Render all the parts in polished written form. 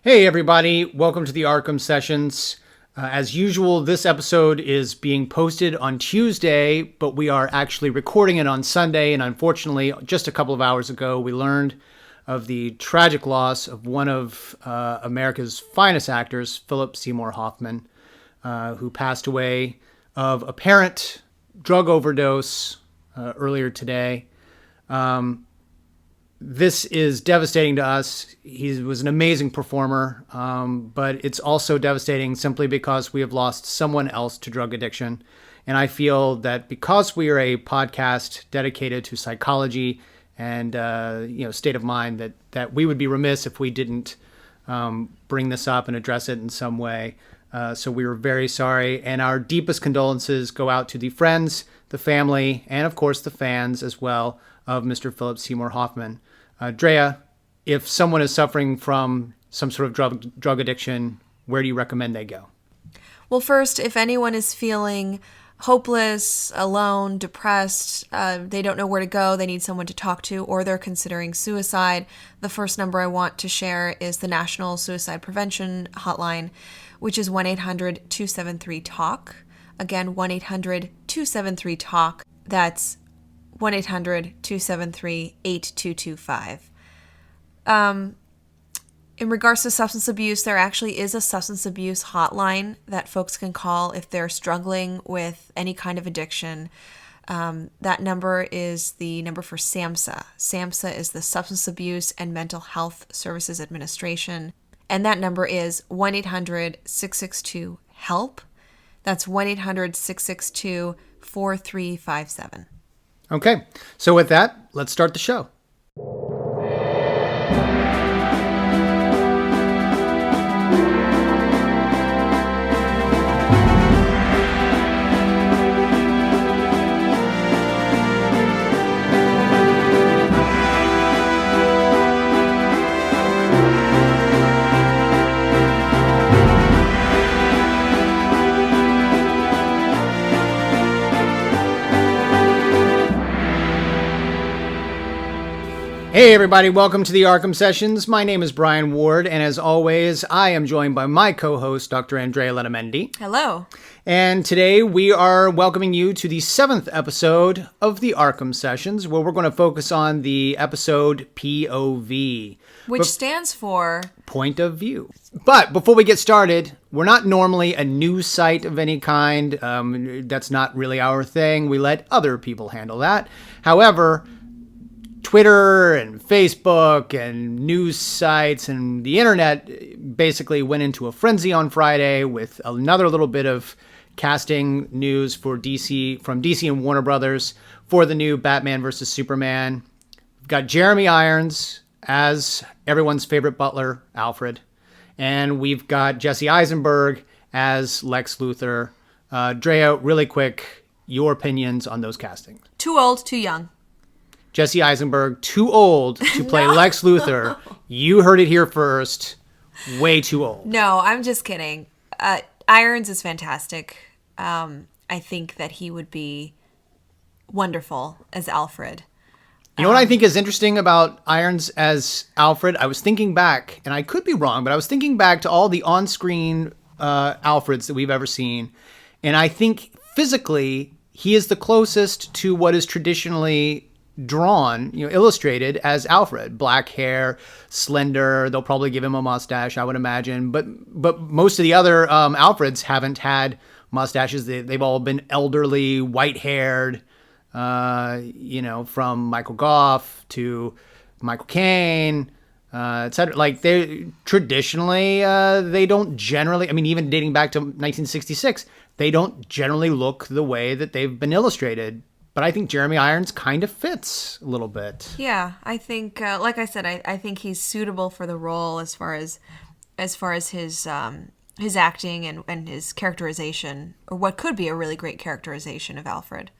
Hey everybody, welcome to the Arkham Sessions. As usual, this episode is being posted on Tuesday, but we are actually recording it on Sunday, and unfortunately, just a couple of hours ago, we learned of the tragic loss of one of America's finest actors, Philip Seymour Hoffman, who passed away of apparent drug overdose earlier today. This is devastating to us. He was an amazing performer, but it's also devastating simply because we have lost someone else to drug addiction. And I feel that because we are a podcast dedicated to psychology and state of mind, that we would be remiss if we didn't bring this up and address it in some way. So we were very sorry, and our deepest condolences go out to the friends, the family, and of course the fans as well of Mr. Philip Seymour Hoffman. Andrea, if someone is suffering from some sort of drug addiction, where do you recommend they go? Well, first, if anyone is feeling hopeless, alone, depressed, they don't know where to go, they need someone to talk to, or they're considering suicide, the first number I want to share is the National Suicide Prevention Hotline, which is 1-800-273-TALK. Again, 1-800-273-TALK. That's 1-800-273-8225. In regards to substance abuse, there actually is a substance abuse hotline that folks can call if they're struggling with any kind of addiction. That number is the number for SAMHSA. SAMHSA is the Substance Abuse and Mental Health Services Administration. And that number is 1-800-662-HELP. That's 1-800-662-4357. Okay, so with that, let's start the show. Hey everybody, welcome to the Arkham Sessions. My name is Brian Ward, and as always, I am joined by my co-host, Dr. Andrea Letamendi. Hello. And today we are welcoming you to the 7th episode of the Arkham Sessions, where we're going to focus on the episode P.O.V. Which stands for... Point of View. But before we get started, we're not normally a news site of any kind. That's not really our thing. We let other people handle that. However, Twitter and Facebook and news sites and the internet basically went into a frenzy on Friday with another little bit of casting news for DC from DC and Warner Brothers for the new Batman vs. Superman. We've got Jeremy Irons as everyone's favorite butler, Alfred. And we've got Jesse Eisenberg as Lex Luthor. Drea, really quick, your opinions on those castings. Too old, too young. Jesse Eisenberg, too old to play No. Lex Luthor. You heard it here first. Way too old. No, I'm just kidding. Irons is fantastic. I think that he would be wonderful as Alfred. You know what I think is interesting about Irons as Alfred? I was thinking back, and I could be wrong, but I was thinking back to all the on-screen Alfreds that we've ever seen. And I think physically, he is the closest to what is traditionally drawn, illustrated as Alfred. Black hair, slender. They'll probably give him a mustache, I would imagine. But most of the other Alfreds haven't had mustaches. They've all been elderly, white-haired, from Michael Goff to Michael Caine, etc. Like, they traditionally, they don't generally, even dating back to 1966, they don't generally look the way that they've been illustrated. But I think Jeremy Irons kind of fits a little bit. Yeah, I think, like I said, I think he's suitable for the role as far as his acting and his characterization, or what could be a really great characterization of Alfred.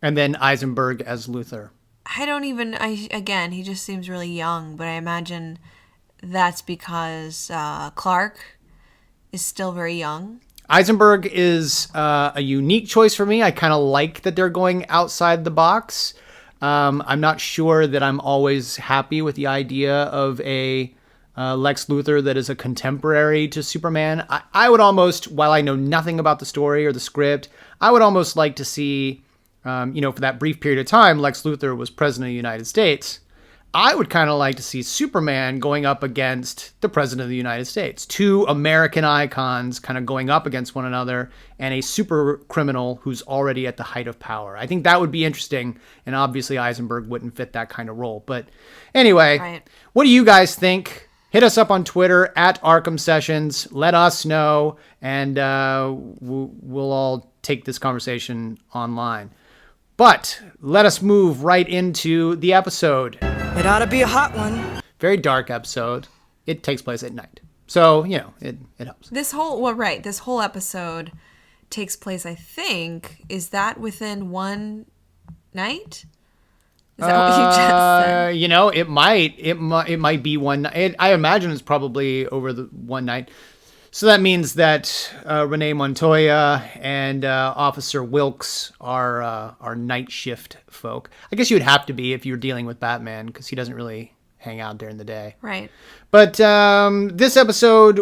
And then Eisenberg as Luthor. Again, he just seems really young, but I imagine that's because Clark is still very young. Eisenberg is a unique choice for me. I kind of like that they're going outside the box. I'm not sure that I'm always happy with the idea of a Lex Luthor that is a contemporary to Superman. I would almost, while I know nothing about the story or the script, I would almost like to see, for that brief period of time, Lex Luthor was president of the United States. I would kind of like to see Superman going up against the president of the United States. Two American icons kind of going up against one another, and a super criminal who's already at the height of power. I think that would be interesting, and obviously Eisenberg wouldn't fit that kind of role. But anyway, right. What do you guys think? Hit us up on Twitter at Arkham Sessions. Let us know, and we'll all take this conversation online. But let us move right into the episode. It ought to be a hot one. Very dark episode. It takes place at night. So, it helps. This whole episode takes place, I think, is that within one night? Is that what you just said? It might be one night. I imagine it's probably over the one night. So that means that Renee Montoya and Officer Wilkes are night shift folk. I guess you would have to be if you're dealing with Batman, because he doesn't really hang out during the day. Right. But this episode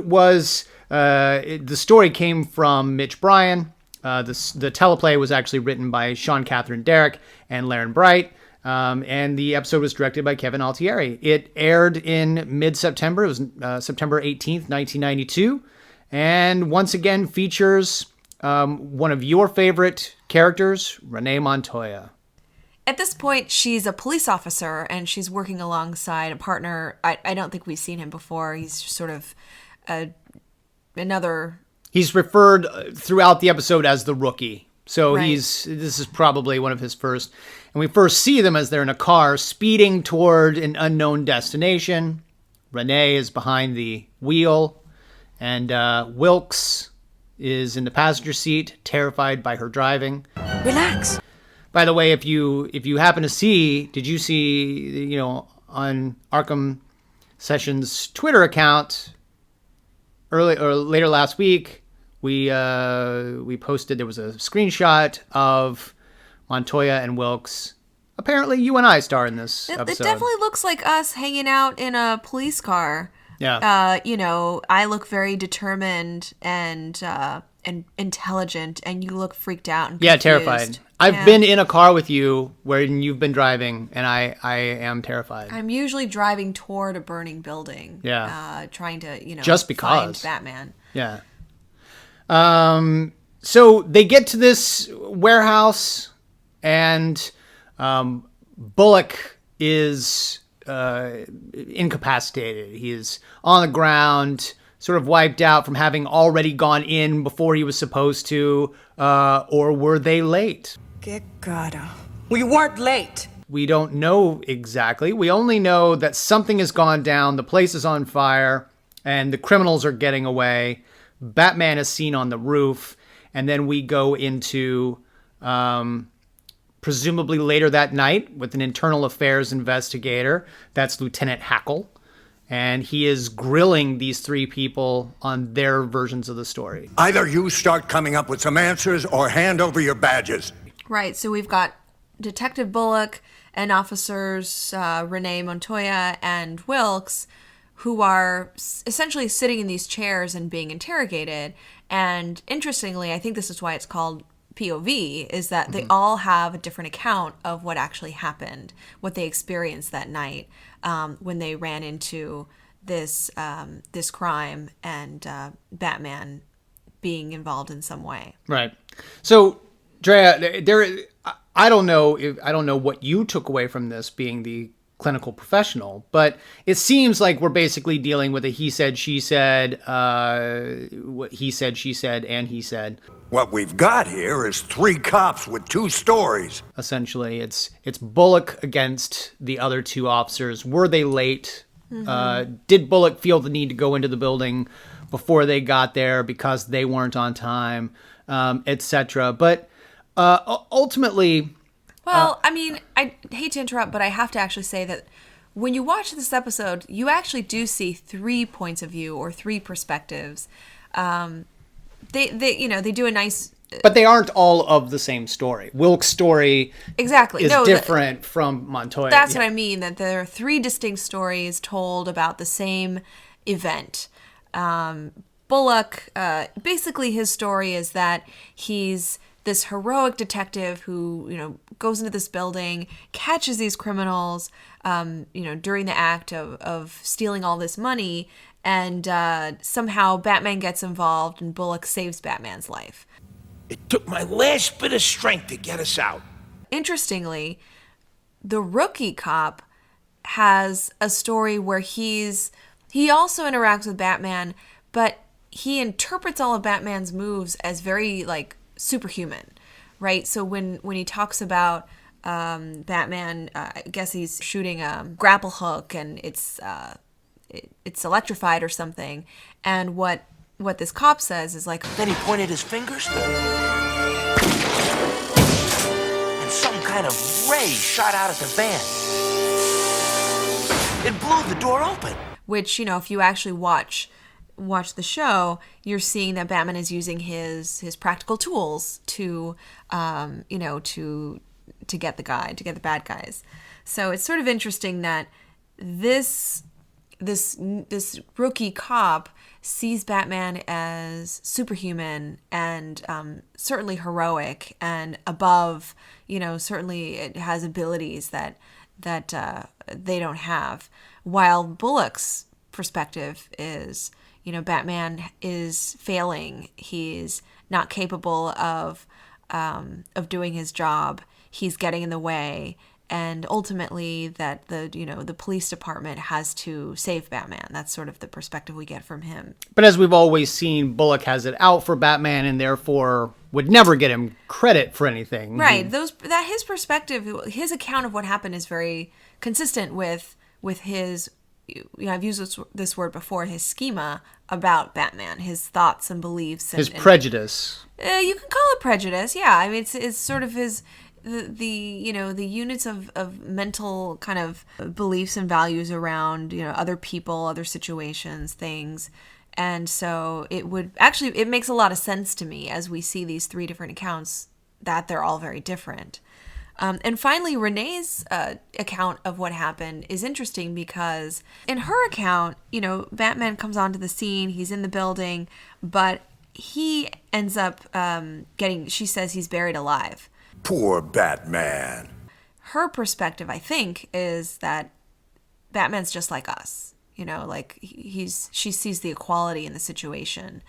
the story came from Mitch Bryan. The teleplay was actually written by Sean Catherine Derrick and Laren Bright. And the episode was directed by Kevin Altieri. It aired in mid-September. It was September 18th, 1992. And once again features one of your favorite characters, Renee Montoya. At this point, she's a police officer, and she's working alongside a partner. I don't think we've seen him before. He's just sort of another... He's referred throughout the episode as the Rookie. So right. This is probably one of his first. And we first see them as they're in a car speeding toward an unknown destination. Renee is behind the wheel. And Wilkes is in the passenger seat, terrified by her driving. Relax. By the way, if you happen to see, did you see, on Arkham Sessions' Twitter account later last week, we posted, there was a screenshot of Montoya and Wilkes. Apparently, you and I star in this episode. It definitely looks like us hanging out in a police car. Yeah. I look very determined and intelligent, and you look freaked out and confused. Yeah, terrified. I've been in a car with you where you've been driving, and I am terrified. I'm usually driving toward a burning building. Yeah. Trying to, just because. find Batman. Yeah. So they get to this warehouse, and Bullock is incapacitated. He is on the ground, sort of wiped out from having already gone in before he was supposed to, or were they late? Que cara. We weren't late. We don't know exactly. We only know that something has gone down, the place is on fire, and the criminals are getting away. Batman is seen on the roof, and then we go into presumably later that night with an internal affairs investigator. That's Lieutenant Hackle. And he is grilling these three people on their versions of the story. Either you start coming up with some answers or hand over your badges. Right. So we've got Detective Bullock and officers Renee Montoya and Wilkes, who are essentially sitting in these chairs and being interrogated. And interestingly, I think this is why it's called P.O.V, is that they all have a different account of what actually happened, what they experienced that night when they ran into this crime and Batman being involved in some way. Right. So, Drea, I don't know what you took away from this being the clinical professional, but it seems like we're basically dealing with a he said, she said, what he said, she said, and he said. What we've got here is three cops with two stories. Essentially, it's Bullock against the other two officers. Were they late? Mm-hmm. Did Bullock feel the need to go into the building before they got there because they weren't on time, etc.? But ultimately... Well, I mean, I hate to interrupt, but I have to actually say that when you watch this episode, you actually do see 3 points of view or 3 perspectives. They do a nice But they aren't all of the same story. Wilk's story exactly is different from Montoya. That's what I mean, that there are three distinct stories told about the same event. Bullock, basically his story is that he's this heroic detective who, goes into this building, catches these criminals, during the act of stealing all this money, and somehow Batman gets involved and Bullock saves Batman's life. It took my last bit of strength to get us out. Interestingly, the rookie cop has a story where he also interacts with Batman, but he interprets all of Batman's moves as very superhuman, right? So when he talks about Batman, I guess he's shooting a grapple hook and it's electrified or something, and what this cop says is Then he pointed his fingers, and some kind of ray shot out at the van. It blew the door open. which, if you actually watch the show, you're seeing that Batman is using his practical tools to get the bad guys. So it's sort of interesting that this rookie cop sees Batman as superhuman and certainly heroic and above. Certainly it has abilities that they don't have. While Bullock's perspective is, Batman is failing. He's not capable of doing his job. He's getting in the way. And ultimately that the police department has to save Batman. That's sort of the perspective we get from him. But as we've always seen, Bullock has it out for Batman and therefore would never get him credit for anything. Right. His perspective, his account of what happened is very consistent with his, I've used this word before, his schema about Batman, his thoughts and beliefs. His prejudice. You can call it prejudice, yeah. I mean, it's sort of his... the units of mental kind of beliefs and values around other people, other situations, things. And so it makes a lot of sense to me as we see these three different accounts that they're all very different. And finally, Renee's account of what happened is interesting because in her account, Batman comes onto the scene, he's in the building, but he ends up she says he's buried alive. Poor Batman. Her perspective, I think, is that Batman's just like us. She sees the equality in the situation,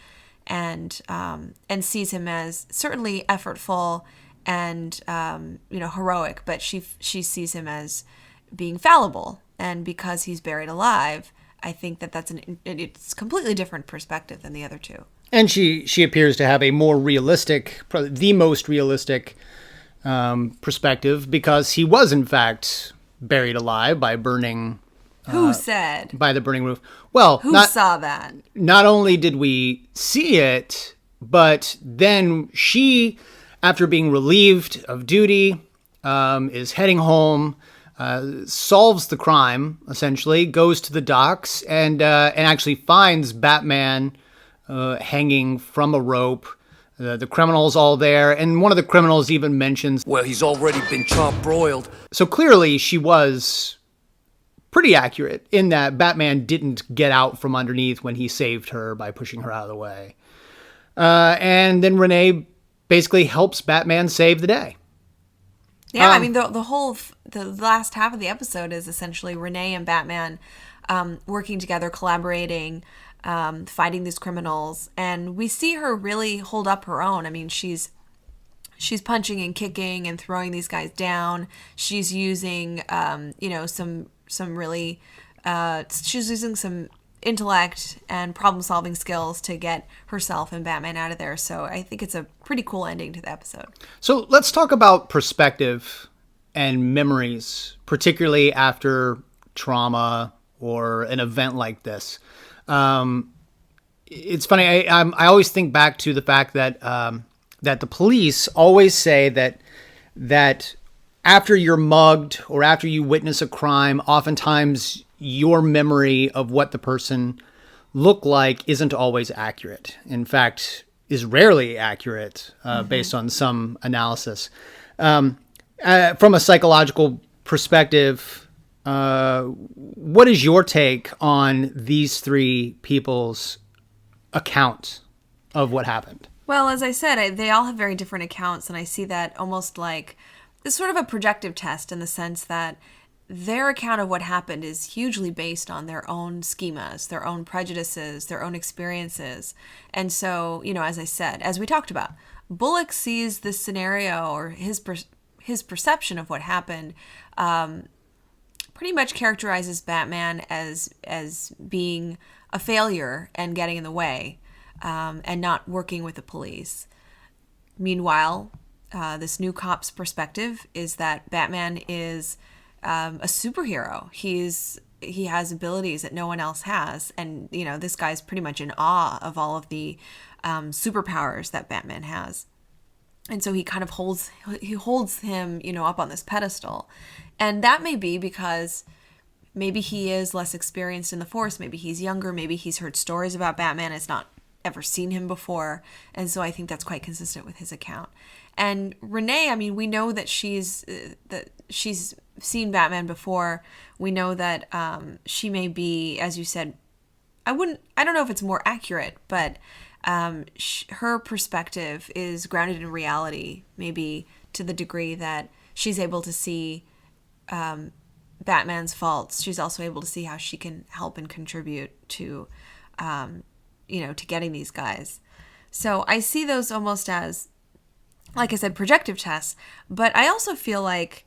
and sees him as certainly effortful and heroic, but she sees him as being fallible, and because he's buried alive, I think that's it's completely different perspective than the other two. And she appears to have a more realistic, probably the most realistic perspective, because he was in fact buried alive by burning. Who said? By the burning roof. Well, who saw that? Not only did we see it, but then she, after being relieved of duty, is heading home, solves the crime, essentially, goes to the docks, and actually finds Batman hanging from a rope. The criminal's all there, and one of the criminals even mentions, well, he's already been chop-broiled. So clearly she was pretty accurate in that Batman didn't get out from underneath when he saved her by pushing her out of the way. And then Renee basically helps Batman save the day. Yeah, I mean, the last half of the episode is essentially Renee and Batman working together, collaborating, fighting these criminals, and we see her really hold up her own. I mean, she's punching and kicking and throwing these guys down. She's using some really she's using some intellect and problem-solving skills to get herself and Batman out of there. So I think it's a pretty cool ending to the episode. So let's talk about perspective and memories, particularly after trauma or an event like this. It's funny. I always think back to the fact that the police always say that after you're mugged or after you witness a crime, oftentimes your memory of what the person looked like isn't always accurate. In fact, is rarely accurate based on some analysis. From a psychological perspective, what is your take on these three people's account of what happened? Well, as I said, they all have very different accounts, and I see that almost like it's sort of a projective test in the sense that their account of what happened is hugely based on their own schemas, their own prejudices, their own experiences. And so, as I said, as we talked about, Bullock sees this scenario, or his perception of what happened, pretty much characterizes Batman as being a failure and getting in the way, and not working with the police. Meanwhile, this new cop's perspective is that Batman is a superhero. He has abilities that no one else has, and this guy's pretty much in awe of all of the superpowers that Batman has, and so he kind of holds him up on this pedestal, and that may be because maybe he is less experienced in the force, maybe he's younger, maybe he's heard stories about Batman, has not ever seen him before, and so I think that's quite consistent with his account. And Renee, I mean, we know that she's seen Batman before. We know that she may be, as you said, I don't know if it's more accurate, but her perspective is grounded in reality, maybe to the degree that she's able to see Batman's faults. She's also able to see how she can help and contribute to, to getting these guys. So I see those almost as, like I said, projective tests, but I also feel like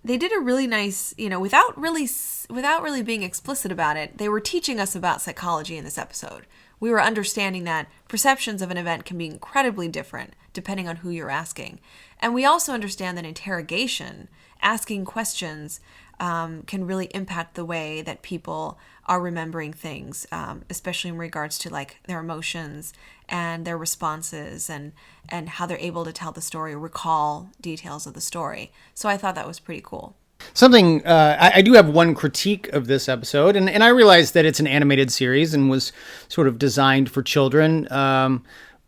they did a really nice, without really being explicit about it, they were teaching us about psychology in this episode. We were understanding that perceptions of an event can be incredibly different depending on who you're asking. And we also understand that interrogation, asking questions, can really impact the way that people are remembering things, especially in regards to like their emotions and their responses and how they're able to tell the story, recall details of the story. So I thought that was pretty cool. Something, I do have one critique of this episode, and I realize that it's an animated series and was sort of designed for children.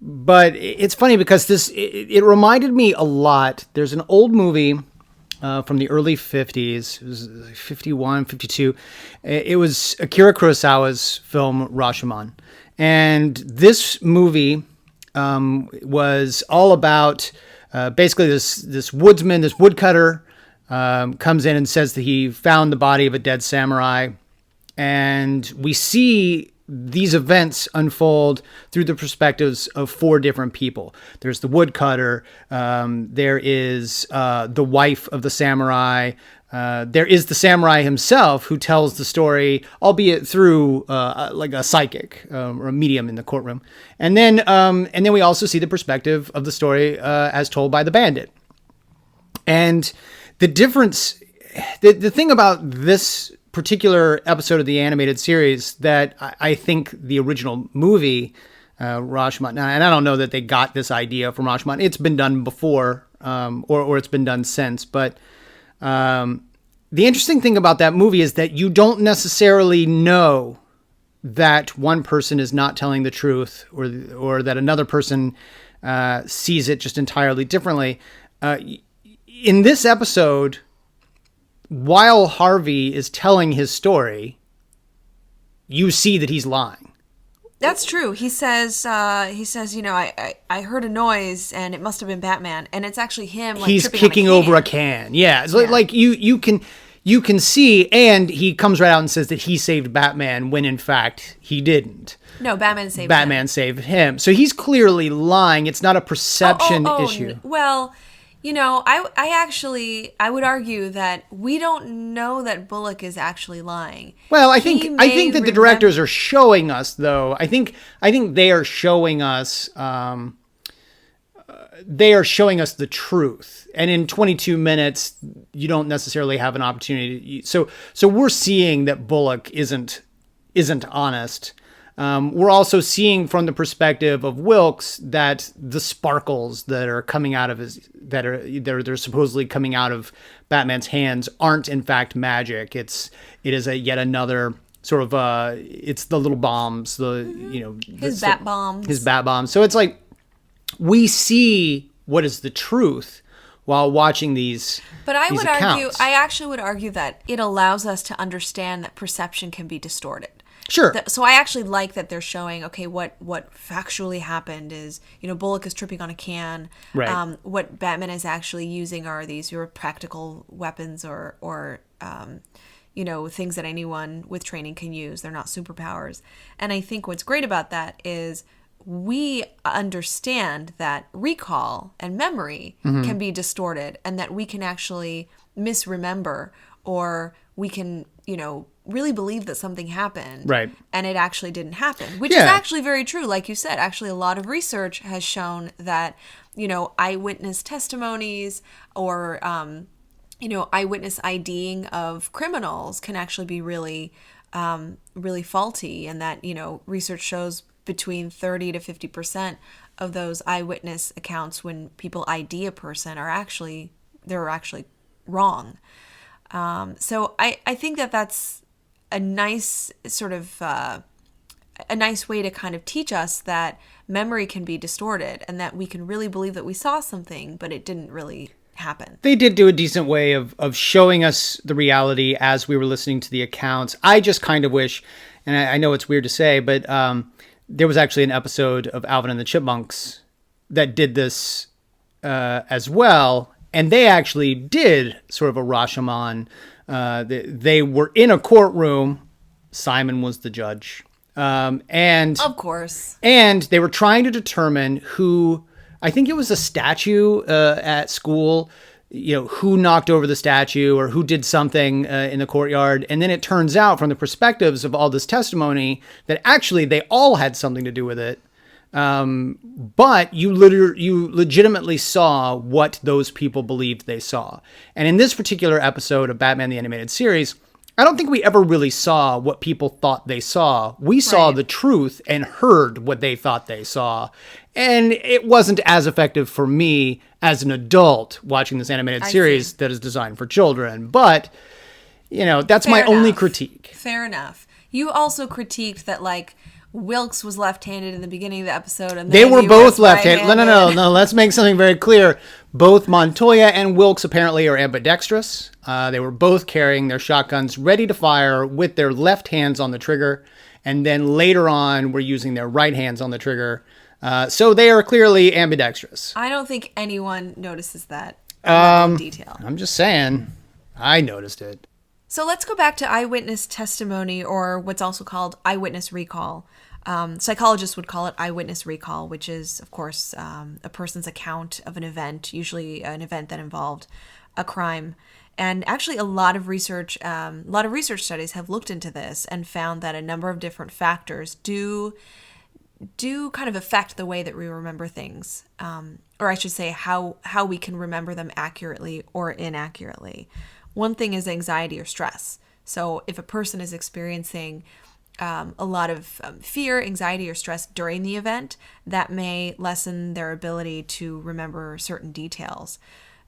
But it's funny because it reminded me a lot. There's an old movie from the early 50s. It was 51, 52. It was Akira Kurosawa's film Rashomon. And this movie was all about basically this woodsman, this woodcutter, comes in and says that he found the body of a dead samurai. And we see these events unfold through the perspectives of four different people. There's the woodcutter. There is the wife of the samurai. There is the samurai himself who tells the story, albeit through like a psychic or a medium in the courtroom. And then we also see the perspective of the story as told by the bandit. And the difference, the thing about this particular episode of the animated series that I think the original movie, Rashomon, and I don't know that they got this idea from Rashomon. It's been done before, or it's been done since. But the interesting thing about that movie is that you don't necessarily know that one person is not telling the truth, or that another person sees it just entirely differently. In this episode, while Harvey is telling his story, you see that he's lying. That's true. He says, I heard a noise and it must have been Batman, and it's actually him. Like, he's kicking over a can. Yeah, it's like you can see, and he comes right out and says that he saved Batman when in fact he didn't. No, Batman saved saved him. So he's clearly lying. It's not a perception issue. Well, I would argue that we don't know that Bullock is actually lying. Well, I think that the directors are showing us, though. I think they are showing us. They are showing us the truth, and in 22 minutes, you don't necessarily have an opportunity. So we're seeing that Bullock isn't honest. We're also seeing from the perspective of Wilkes that the sparkles that are coming out of they're supposedly coming out of Batman's hands aren't in fact magic. It is yet another sort of it's the little bombs, His bat bombs. His bat bombs. So it's like we see what is the truth while watching these. But I would argue, I actually would argue that it allows us to understand that perception can be distorted. Sure. So I actually like that they're showing, okay, what factually happened is, Bullock is tripping on a can. Right. What Batman is actually using are these practical weapons or things that anyone with training can use. They're not superpowers. And I think what's great about that is we understand that recall and memory can be distorted and that we can actually misremember, or we can, really believe that something happened. Right. And it actually didn't happen, which is actually very true. Like you said, actually a lot of research has shown that, eyewitness testimonies or, eyewitness IDing of criminals can actually be really, really faulty, and that, research shows between 30 to 50% of those eyewitness accounts when people ID a person they're actually wrong. So I think that that's a nice sort of a nice way to kind of teach us that memory can be distorted and that we can really believe that we saw something, but it didn't really happen. They did do a decent way of showing us the reality as we were listening to the accounts. I just kind of wish, and I know it's weird to say, but there was actually an episode of Alvin and the Chipmunks that did this as well. And they actually did sort of a Rashomon. They were in a courtroom. Simon was the judge. And of course. And they were trying to determine who, I think it was a statue at school, who knocked over the statue or who did something in the courtyard. And then it turns out from the perspectives of all this testimony that actually they all had something to do with it. But you legitimately saw what those people believed they saw. And in this particular episode of Batman the Animated Series, I don't think we ever really saw what people thought they saw. We saw the truth and heard what they thought they saw. And it wasn't as effective for me as an adult watching this animated series that is designed for children. But, that's my only critique. Fair enough. You also critiqued that, Wilkes was left-handed in the beginning of the episode, and they were both left-handed. No. Let's make something very clear. Both Montoya and Wilkes apparently are ambidextrous. They were both carrying their shotguns ready to fire with their left hands on the trigger, and then later on were using their right hands on the trigger. So they are clearly ambidextrous. I don't think anyone notices that in detail. I'm just saying, I noticed it. So let's go back to eyewitness testimony, or what's also called eyewitness recall. Psychologists would call it eyewitness recall, which is, of course, a person's account of an event, usually an event that involved a crime. And actually, a lot of research studies have looked into this and found that a number of different factors do kind of affect the way that we remember things, or I should say, how we can remember them accurately or inaccurately. One thing is anxiety or stress. So if a person is experiencing a lot of fear, anxiety, or stress during the event, that may lessen their ability to remember certain details.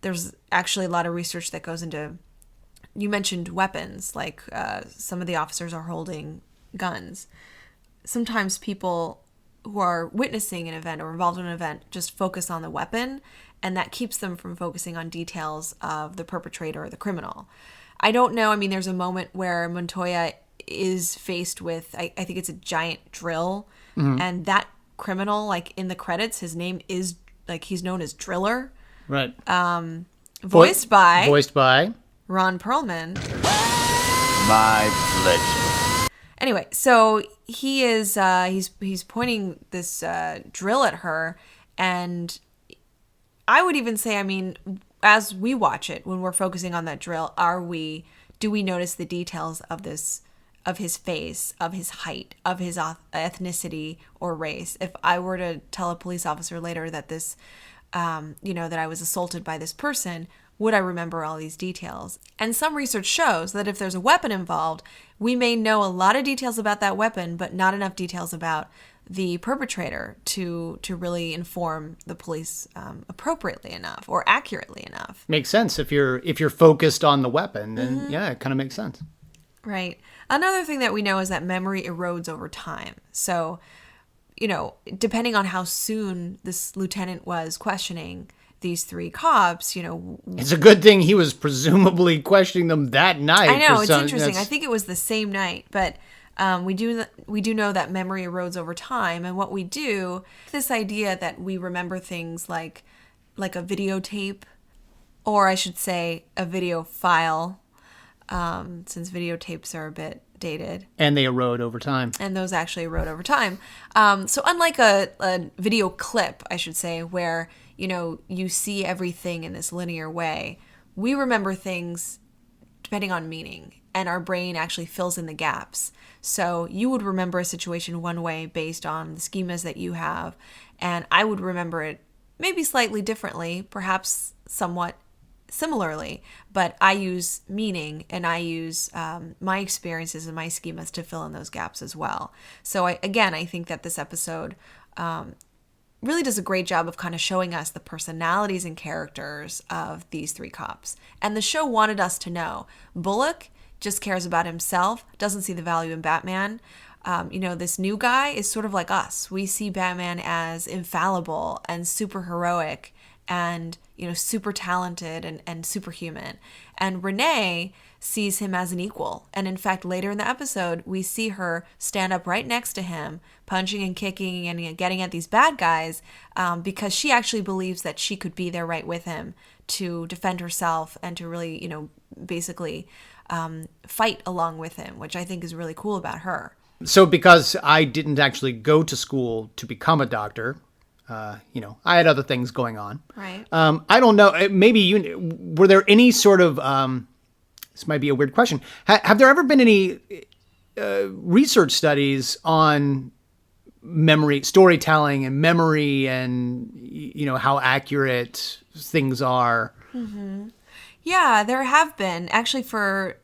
There's actually a lot of research that goes into, you mentioned weapons, like some of the officers are holding guns. Sometimes people who are witnessing an event or involved in an event just focus on the weapon, and that keeps them from focusing on details of the perpetrator or the criminal. I don't know. I mean, there's a moment where Montoya is faced with, I think it's a giant drill, and that criminal, in the credits, his name is, he's known as Driller. Right. Voiced by Ron Perlman. My pleasure. Anyway, so he is he's pointing this drill at her, and I would even say, I mean, as we watch it, when we're focusing on that drill, do we notice the details of his face, of his height, of his ethnicity or race? If I were to tell a police officer later that this, that I was assaulted by this person, would I remember all these details? And some research shows that if there's a weapon involved, we may know a lot of details about that weapon, but not enough details about the perpetrator to really inform the police appropriately enough or accurately enough. Makes sense if you're focused on the weapon, then yeah, it kind of makes sense. Right. Another thing that we know is that memory erodes over time. So, depending on how soon this lieutenant was questioning these three cops, It's a good thing he was presumably questioning them that night. I know, for it's some- interesting. that's- I think it was the same night, but we do know that memory erodes over time, and what we do, this idea that we remember things like a videotape, or I should say a video file, since videotapes are a bit dated. And they erode over time. And those actually erode over time. So unlike a video clip, I should say, where, you see everything in this linear way, we remember things depending on meaning, and our brain actually fills in the gaps. So you would remember a situation one way based on the schemas that you have, and I would remember it maybe slightly differently, perhaps somewhat similarly, but I use meaning and I use my experiences and my schemas to fill in those gaps as well. So I think that this episode really does a great job of kind of showing us the personalities and characters of these three cops. And the show wanted us to know Bullock just cares about himself, doesn't see the value in Batman. This new guy is sort of like us. We see Batman as infallible and super heroic and, super talented and superhuman. And Renee sees him as an equal. And in fact, later in the episode, we see her stand up right next to him, punching and kicking and getting at these bad guys, because she actually believes that she could be there right with him to defend herself and to really, basically fight along with him, which I think is really cool about her. So because I didn't actually go to school to become a doctor, I had other things going on. Right. I don't know. Maybe were there any sort of, this might be a weird question. Have there ever been any research studies on memory, storytelling and memory and, how accurate things are? Mm-hmm. Yeah, there have been. Actually, for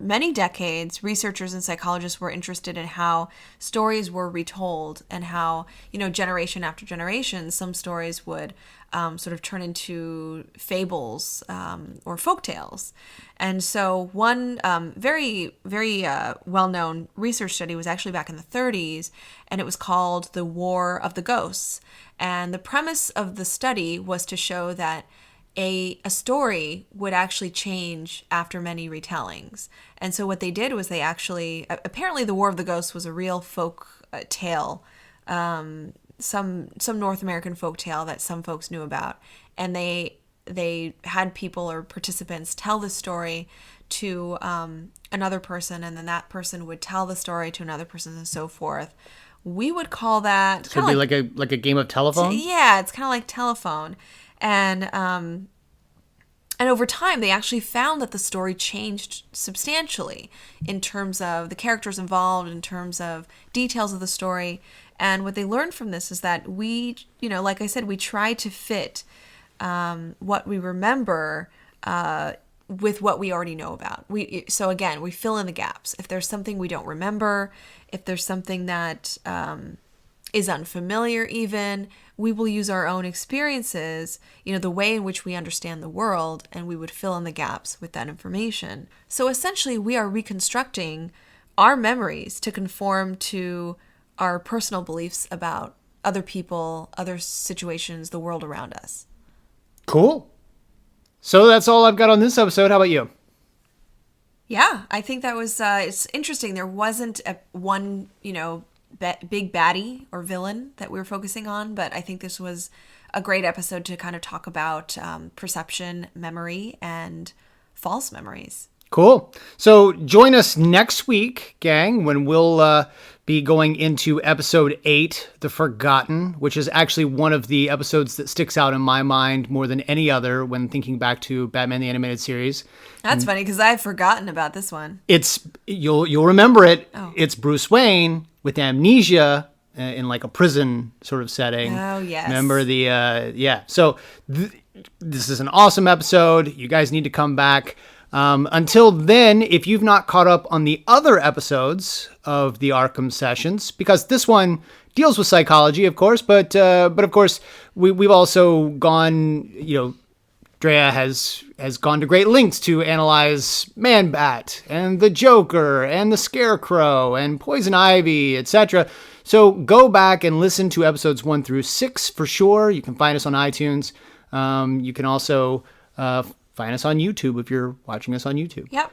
many decades, researchers and psychologists were interested in how stories were retold and how, generation after generation, some stories would sort of turn into fables or folktales. And so one very, very well-known research study was actually back in the 30s, and it was called The War of the Ghosts. And the premise of the study was to show that a story would actually change after many retellings. And so what they did was they actually, apparently the War of the Ghosts was a real folk tale, some North American folk tale that some folks knew about. And they had people or participants tell the story to another person, and then that person would tell the story to another person and so forth. We would call that... It could be like a game of telephone? Yeah, it's kind of like telephone. And over time, they actually found that the story changed substantially in terms of the characters involved, in terms of details of the story. And what they learned from this is that we, like I said, we try to fit what we remember with what we already know about. So again, we fill in the gaps. If there's something we don't remember, if there's something that is unfamiliar even, we will use our own experiences, the way in which we understand the world, and we would fill in the gaps with that information. So essentially, we are reconstructing our memories to conform to our personal beliefs about other people, other situations, the world around us. Cool. So that's all I've got on this episode. How about you? Yeah, I think that was, it's interesting. There wasn't one, big baddie or villain that we were focusing on, but I think this was a great episode to kind of talk about perception, memory, and false memories. Cool. So join us next week, gang, when we'll be going into episode 8, The Forgotten, which is actually one of the episodes that sticks out in my mind more than any other when thinking back to Batman the Animated Series. That's funny because I had forgotten about this one. You'll remember it. Oh. It's Bruce Wayne with amnesia in like a prison sort of setting. Oh, yes. Remember the So this is an awesome episode. You guys need to come back. Until then, if you've not caught up on the other episodes of the Arkham sessions, because this one deals with psychology, of course, but of course we've also gone, Andrea has gone to great lengths to analyze Man-Bat and the Joker and the Scarecrow and Poison Ivy, etc. So go back and listen to episodes 1 through 6 for sure. You can find us on iTunes. You can also find us on YouTube if you're watching us on YouTube. Yep.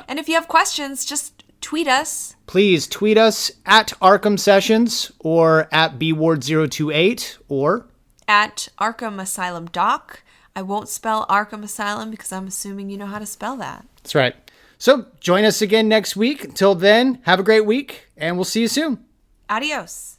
And if you have questions, just tweet us. Please tweet us at Arkham Sessions or at bward028 or At Arkham Asylum Doc. I won't spell Arkham Asylum because I'm assuming you know how to spell that. That's right. So join us again next week. Until then, have a great week, and we'll see you soon. Adios.